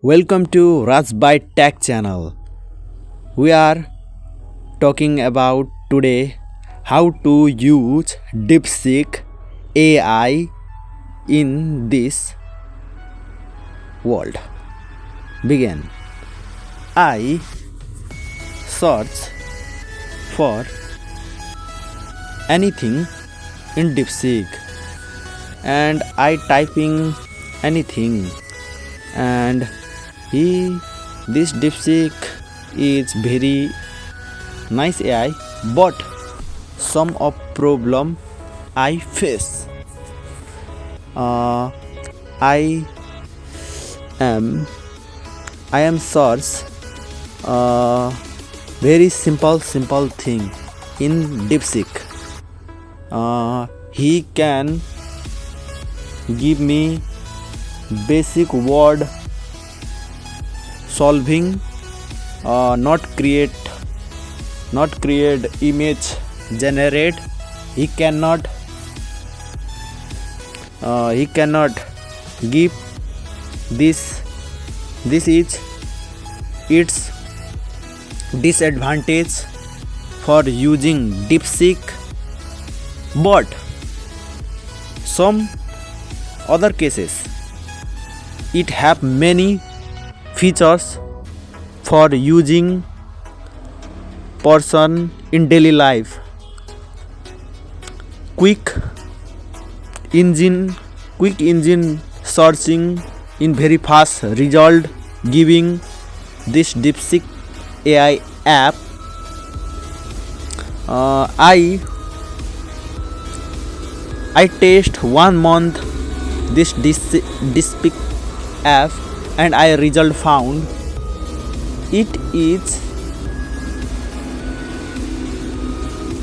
Welcome to Rajbai Tech channel. We are talking about today how to use DeepSeek AI in this world. Begin. I search for anything in DeepSeek and I typing anything and he this DeepSeek is very nice AI, but some of problem I face. I am I am search very simple thing in DeepSeek. He can give me basic word solving, not create image generate. He cannot give this is its disadvantage for using DeepSeek, but some other cases it have many features for using person in daily life. quick engine searching in very fast result giving this DeepSeek AI app. I test 1 month this DeepSeek app and I result found it is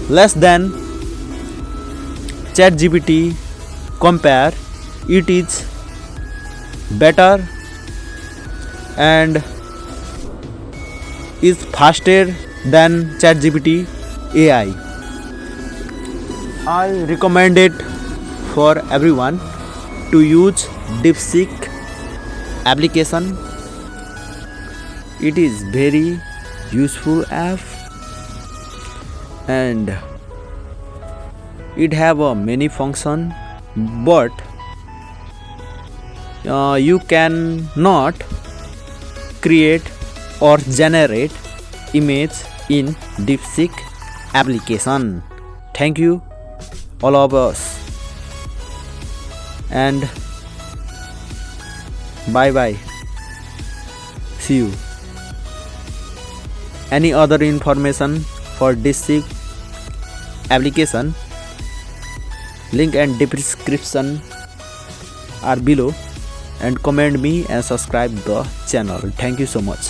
less than ChatGPT. Compare it is better and is faster than ChatGPT AI. I recommend it for everyone to use DeepSeek application. It is very useful app and it have a many function, but you cannot create or generate image in DeepSeek application. Thank you all of us and bye bye. See you. Any other information for DeepSeek application, link and description are below, and comment me and subscribe the channel. Thank you so much.